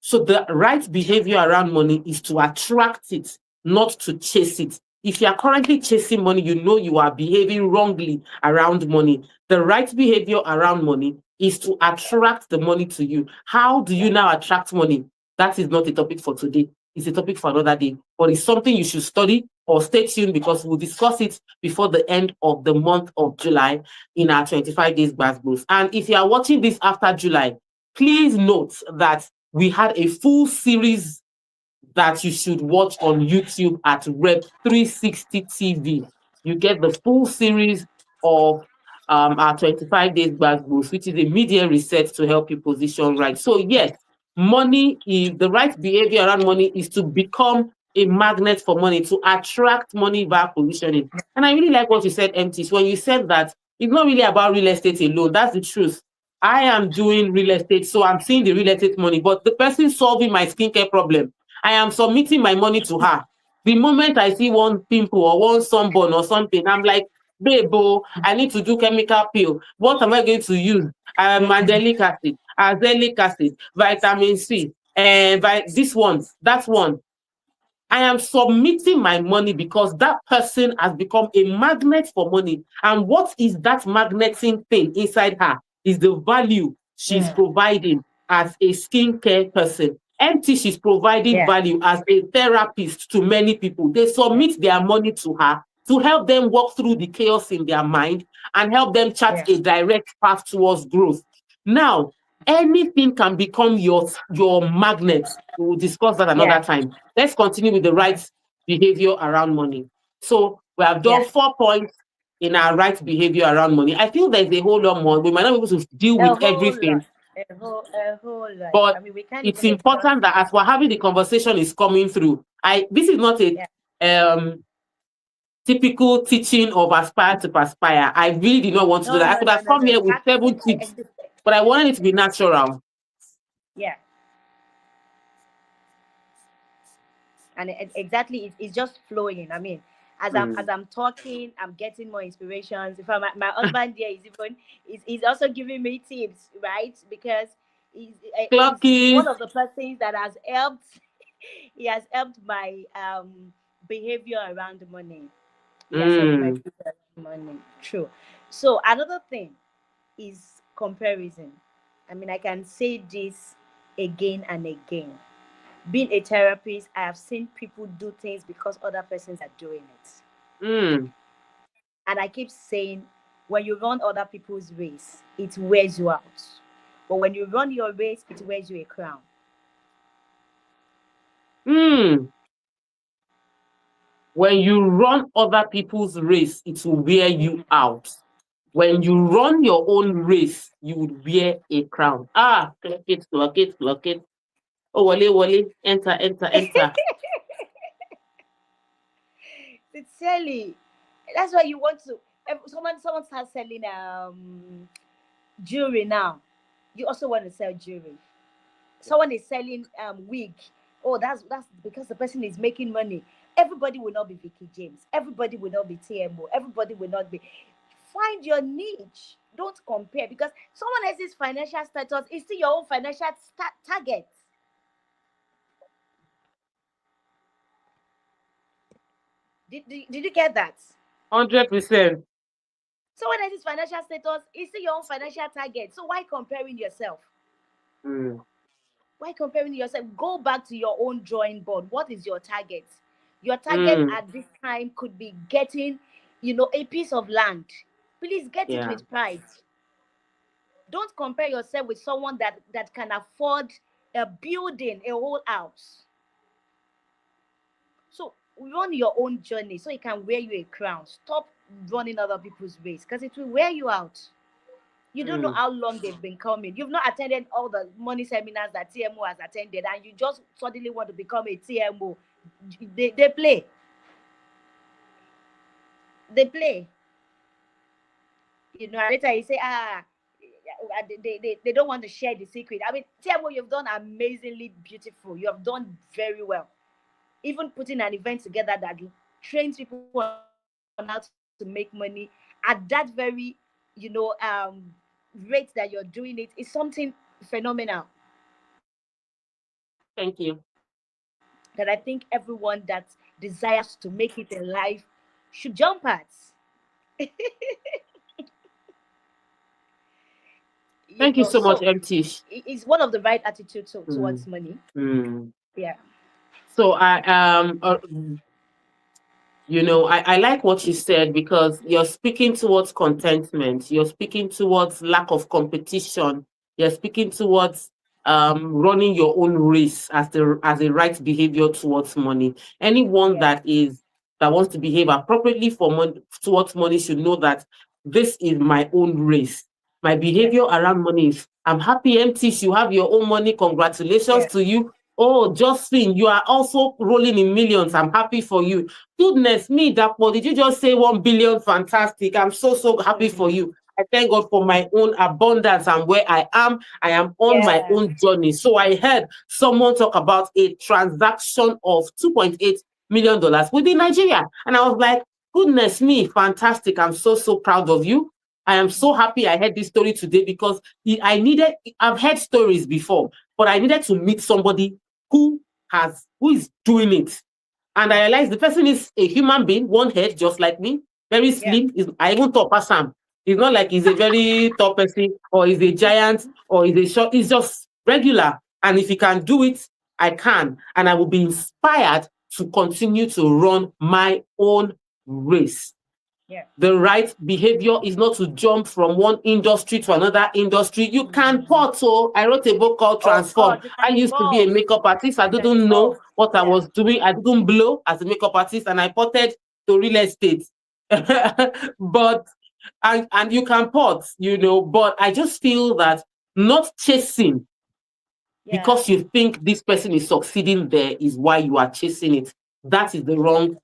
So the right behavior around money is to attract it, not to chase it. If you are currently chasing money, you know you are behaving wrongly around money. The right behavior around money is to attract the money to you. How do you now attract money? That is not a topic for today. It's a topic for another day, but it's something you should study or stay tuned because we'll discuss it before the end of the month of July in our 25 days Bass Boost. And if you are watching this after July, please note that we had a full series that you should watch on YouTube at Rep 360 TV. You get the full series of our 25 days back boost, which is a media research to help you position right. So yes, money is the right behavior around money is to become a magnet for money, to attract money via positioning. And I really like what you said, MT. When you said that it's not really about real estate alone. That's the truth. I am doing real estate, so I'm seeing the real estate money, but the person solving my skincare problem, I am submitting my money to her. The moment I see one pimple or one sunburn or something, I'm like, babe, oh, I need to do chemical peel. What am I going to use? Mandelic acid, azelaic acid, vitamin C, and this one, that one. I am submitting my money because that person has become a magnet for money. And what is that magneting thing inside her? Is the value she's Mm. providing as a skincare person. Empty, she's providing Yeah. value as a therapist to many people. They Yeah. submit their money to her to help them walk through the chaos in their mind and help them chart Yeah. a direct path towards growth. Now, anything can become your magnet. We will discuss that another Yeah. time. Let's continue with the right behavior around money. So we have done Yeah. 4 points in our right behavior around money. I feel there's a whole lot more. We might not be able to deal A with whole everything, lot. A whole lot. but I mean, we can't it's even exhaust important it. that as we're having the conversation is coming through. This is not a Yeah. um typical teaching of aspire to perspire. I really did not want to do No, that. I no, could no, have no, come no. here with 7 tips, but I wanted it to be natural. Yeah. And exactly, it's just flowing. I mean, as Mm. I'm talking, I'm getting more inspirations. In fact, my husband there is even is also giving me tips, right? Because he's one Clockies. of the persons that has helped. He has helped my behavior around money. He has helped my Mm. behavior around money. True. So another thing is comparison. I mean, I can say this again and again. Being a therapist, I have seen people do things because other persons are doing it. Mm. And I keep saying, when you run other people's race, it wears you out. But when you run your race, it wears you a crown. Mm. When you run other people's race, it will wear you out. When you run your own race, you would wear a crown. Ah, clock it, clock it, clock it. Oh, wale, wale, enter, enter, enter. Sincerely, that's why you want to. Someone starts selling jewelry now. You also want to sell jewelry. Someone is selling wig. Oh, that's because the person is making money. Everybody will not be Vicky James. Everybody will not be TMO. Everybody will not be. Find your niche. Don't compare because someone else's financial status is still your own financial target. Did you get that? 100%. Someone else's financial status is still your own financial target. So why comparing yourself? Mm. Why comparing yourself? Go back to your own drawing board. What is your target? Your target Mm. at this time could be getting, a piece of land. Please get it Yeah. with pride. Don't compare yourself with someone that can afford a building, a whole house. So run your own journey so it can wear you a crown. Stop running other people's race because it will wear you out. You don't know Mm. how long they've been coming. You've not attended all the money seminars that TMO has attended, and you just suddenly want to become a TMO. They play. They play. And later you say, they don't want to share the secret. I mean, TMO, you've done amazingly beautiful. You have done very well. Even putting an event together that trains people on how to make money at that very, rate that you're doing it is something phenomenal Thank you. that I think everyone that desires to make it in life should jump at. Thank you so So much, MT. it's one of the right attitudes towards Mm. money. Mm. Yeah. So I like what you said because you're speaking towards contentment. You're speaking towards lack of competition. You're speaking towards running your own race as a right behavior towards money. Anyone Yeah. that wants to behave appropriately for money towards money should know that this is my own race. My Yeah. behavior around money is I'm happy, MT. You have your own money. Congratulations Yeah. to you. Oh, Josephine, you are also rolling in millions. I'm happy for you. Goodness me, Dapo, did you just say 1 billion? Fantastic. I'm so happy for Mhm. you. I thank God for my own abundance and where I am. I am on my Yeah. own journey. So I heard someone talk about a transaction of $2.8 million within Nigeria. And I was like, goodness me, fantastic. I'm so proud of you. I am so happy I heard this story today because I've heard stories before, but I needed to meet somebody who is doing it. And I realized the person is a human being, one head, just like me, very Yeah. slim. I even thought past Sam. It's not like he's a very tall person or he's a giant or he's a short. He's just regular. And if he can do it, I can. And I will be inspired to continue to run my own race. Yeah. The right behavior is not to jump from one industry to another industry. You can port. So I wrote a book called Of Transform. course, you I can used to be a evolve. makeup artist. I You can didn't know evolve. what I Yeah. was doing. I didn't blow as a makeup artist, and I ported to real estate. But and you can port, but I just feel that not chasing Yeah. because you think this person is succeeding there is why you are chasing it. That is the wrong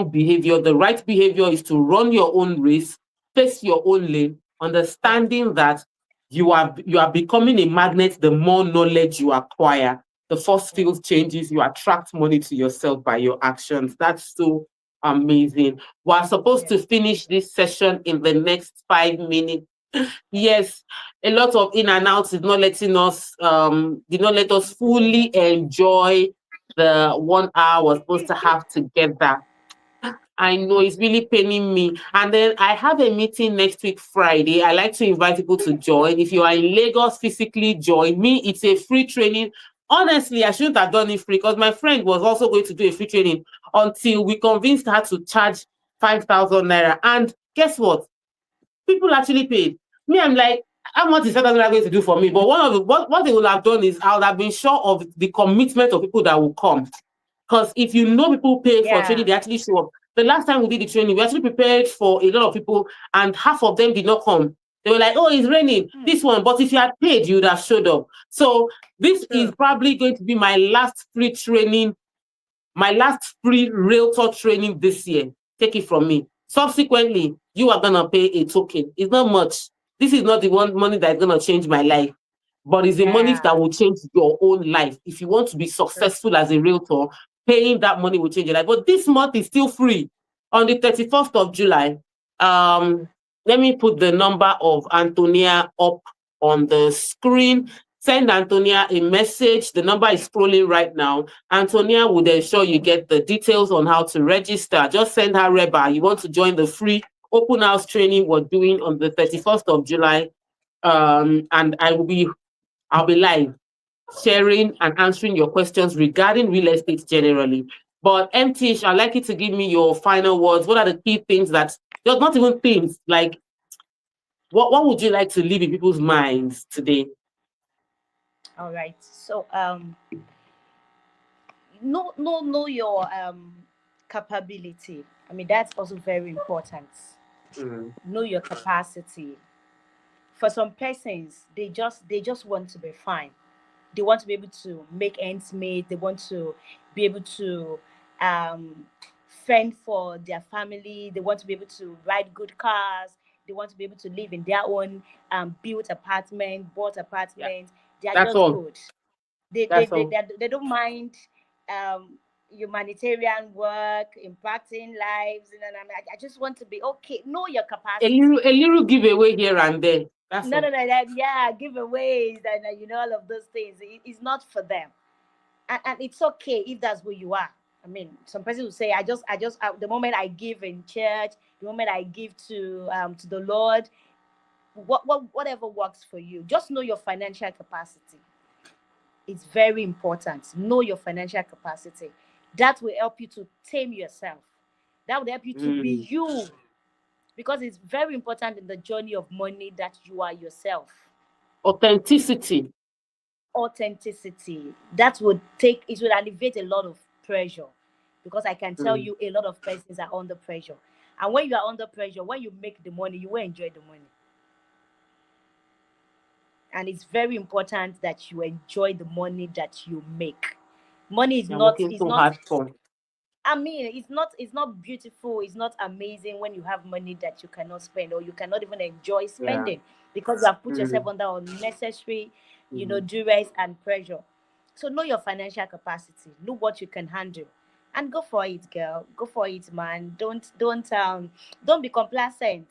behavior. The right behavior is to run your own race, face your own lane, Yeah. understanding that you are becoming a magnet the more knowledge you acquire. The force Yeah. field changes, you attract money to yourself by your actions. That's so amazing. We're supposed Yeah. to finish this session in the next 5 minutes. Yes, a lot of in and outs did not let us fully enjoy the 1 hour we're supposed to have together. I know it's really paining me. And then I have a meeting next week, Friday. I like to invite people to join. If you are in Lagos, physically join me. It's a free training. Honestly, I shouldn't have done it free because my friend was also going to do a free training until we convinced her to charge 5,000 naira. And guess what? People actually paid. Me, I'm like, how much is that going to do for me? But one of the what they would have done is I would have been sure of the commitment of people that will come. Because if you know people pay for Yeah. training, they actually show up. The last time we did the training, we actually prepared for a lot of people, and half of them did not come. They were like, "Oh, it's raining." This one, but if you had paid, you would have showed up. So this is True. probably going to be my last free realtor training this year. Take it from me. Subsequently, you are gonna pay a token. It's not much. This is not the one money that's gonna change my life, but it's the money Yeah. that will change your own life. If you want to be True. successful as a realtor, paying that money will change your life. But this month is still free. On the 31st of July, um, let me put the number of Antonia up on the screen. Send Antonia a message. The number is scrolling right now. Antonia would ensure you get the details on how to register. Just send her Reba. You want to join the free open house training we're doing on the 31st of July. And I'll be live sharing and answering your questions regarding real estate generally. But MT, I'd like you to give me your final words. What are the key things that just not even things like what would you like to leave in people's minds today? All right. So know your capability. I mean, that's also very important. Mm, Know your capacity. For some persons, they just want to be fine. They want to be able to make ends meet. They want to be able to um fend for their family. They want to be able to ride good cars. They want to be able to live in their own built apartment, bought yeah, apartment. They are that's just all. good. they they That's they, all. they, they don't mind humanitarian work, impacting lives. And I just want to be okay. Know your capacity. A little giveaway here and there. That's No, all. no, no, that, yeah, giveaways and all of those things. It's not for them, and it's okay if that's who you are. I mean, some person will say, the moment I give in church, the moment I give to the Lord, whatever works for you. Just know your financial capacity. It's very important. Know your financial capacity. That will help you to tame yourself. That will help you to be Mm. you. Because it's very important in the journey of money that you are yourself. Authenticity. Authenticity. That would take it would alleviate a lot of pressure. Because I can tell Mm. you a lot of persons are under pressure. And when you are under pressure, when you make the money, you will enjoy the money. And it's very important that you enjoy the money that you make. Money is You're not working is so not hard for. I mean, it's not beautiful, it's not amazing when you have money that you cannot spend or you cannot even enjoy Yeah. spending because you have put yourself Mm. under unnecessary, Mm. duress and pressure. So know your financial capacity, know what you can handle, and go for it, girl. Go for it, man. Don't be complacent.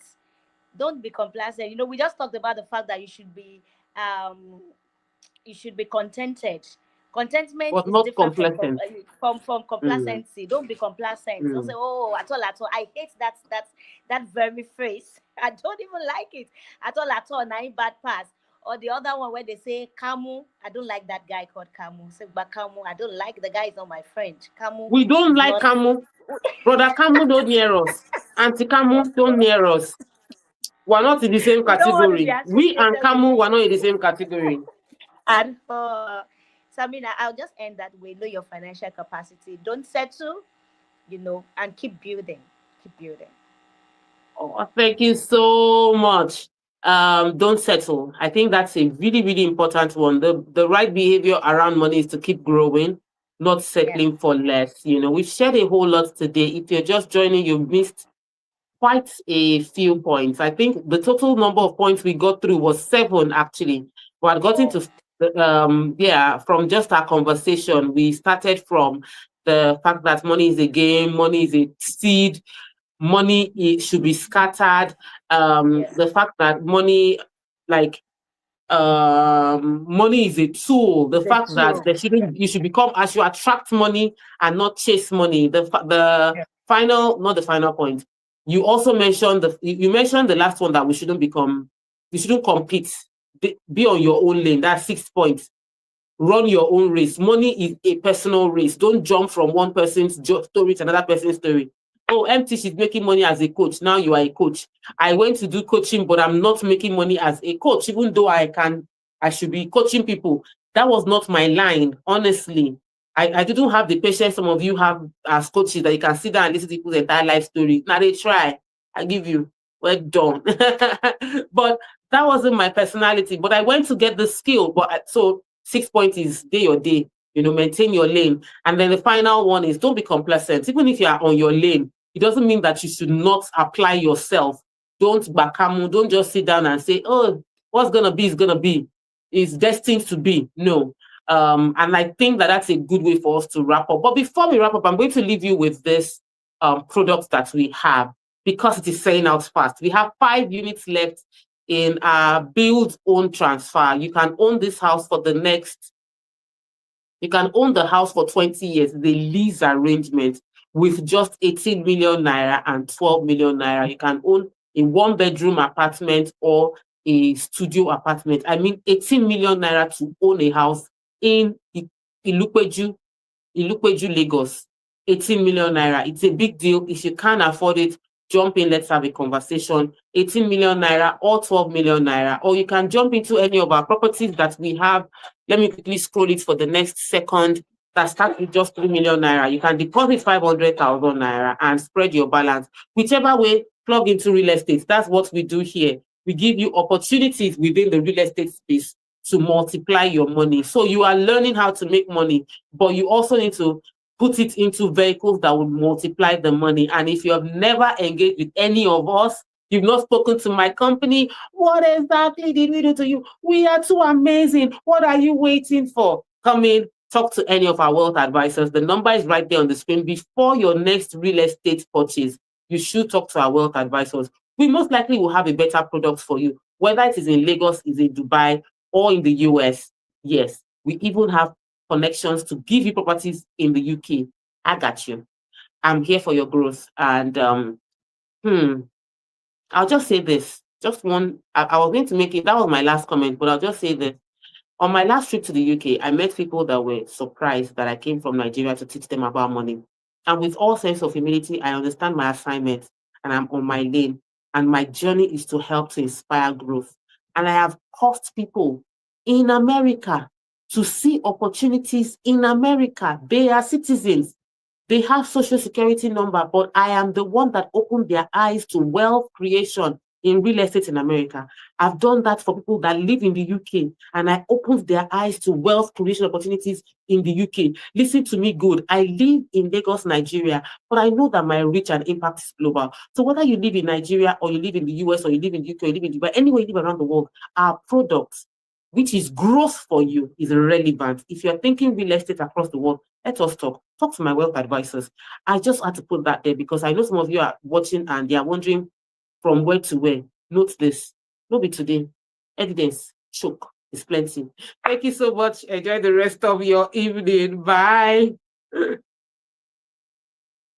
Don't be complacent. We just talked about the fact that um you should be contented Contentment but is not different from complacent. from Mm, complacency. Don't be complacent. Don't say, mm. oh, at all. I hate that very phrase. I don't even like it at all. Now bad pass. Or the other one where they say Kamu. I don't like that guy called Kamu. Say, but Kamu, I don't like the guy. Is not my friend. Kamu We don't is like not. Camu. Brother Camu don't near us. Auntie Camu don't near us. We're not in the same We don't want to be category. We and associated with Camu him. were not in the same category. And Samina, I'll just end that way. Know your financial capacity. Don't settle, and keep building. Keep building. Oh, thank you so much. Don't settle. I think that's a really, really important one. The right behavior around money is to keep growing, not Yeah. settling for less. We've shared a whole lot today. If you're just joining, you missed quite a few points. I think the total number of points we got through was 7 actually. We had gotten Oh, to yeah, from just our conversation. We started from the fact that money is a game, money is a seed, money should be scattered. yeah. The fact that money, like money is a tool. The It's a fact that tool. Yeah. you should become as you attract money and not chase money. The Yeah. final, not the final point. You also mentioned you mentioned the last one that we shouldn't compete. Be on your own lane. That's 6 points. Run your own race. Money is a personal race. Don't jump from one person's story to another person's story. Oh, MT, she's making money as a coach. Now you are a coach. I went to do coaching, but I'm not making money as a coach, even though I should be coaching people. That was not my line, honestly. I didn't have the patience some of you have as coaches that you can sit down and listen to people's entire life story. Now they try. I give you. Well done. But that wasn't my personality. But I went to get the skill. So 6 points is day or day, maintain your lane. And then the final one is don't be complacent. Even if you are on your lane, it doesn't mean that you should not apply yourself. Don't bakamu, don't just sit down and say, oh, what's gonna be is gonna be. It's destined to be. No. And I think that that's a good way for us to wrap up. But before we wrap up, I'm going to leave you with this product that we have because it is selling out fast. We have 5 units left in our build own transfer. You can own this house for you can own the house for 20 years, the lease arrangement with just 18 million naira and 12 million naira. You can own a 1-bedroom apartment or a studio apartment. I mean, 18 million naira to own a house in Ilupeju, Lagos. 18 million naira. It's a big deal. If you can't afford it, jump in, let's have a conversation. 18 million naira or 12 million naira. Or you can jump into any of our properties that we have. Let me quickly scroll it for the next second. That starts with just 3 million naira. You can deposit 500,000 naira and spread your balance. Whichever way, plug into real estate. That's what we do here. We give you opportunities within the real estate space to multiply your money. So you are learning how to make money, but you also need to put it into vehicles that will multiply the money. And if you have never engaged with any of us, you've not spoken to my company, what exactly did we do to you? We are too amazing. What are you waiting for? Come in, talk to any of our wealth advisors. The number is right there on the screen. Before your next real estate purchase, you should talk to our wealth advisors. We most likely will have a better product for you, whether it is in Lagos, is in Dubai, or in the US. Yes, we even have connections to give you properties in the UK. I got you. I'm here for your growth. And I'll just say this. Just one, I was going to make it, that was my last comment, but I'll just say this. On my last trip to the UK, I met people that were surprised that I came from Nigeria to teach them about money. And with all sense of humility, I understand my assignment and I'm on my lane. And my journey is to help to inspire growth. And I have coached people in America to see opportunities in America. They are citizens. They have social security number, but I am the one that opened their eyes to wealth creation in real estate in America. I've done that for people that live in the UK, and I opened their eyes to wealth creation opportunities in the UK. Listen to me good. I live in Lagos, Nigeria, but I know that my reach and impact is global. So whether you live in Nigeria or you live in the US or you live in the UK or you live in Dubai, anywhere you live around the world, our products, which is growth for you, is relevant. If you're thinking real estate across the world, let us talk. Talk to my wealth advisors. I just had to put that there because I know some of you are watching and they are wondering from where to where. Note this. No be today. Evidence. Choke. It's plenty. Thank you so much. Enjoy the rest of your evening. Bye.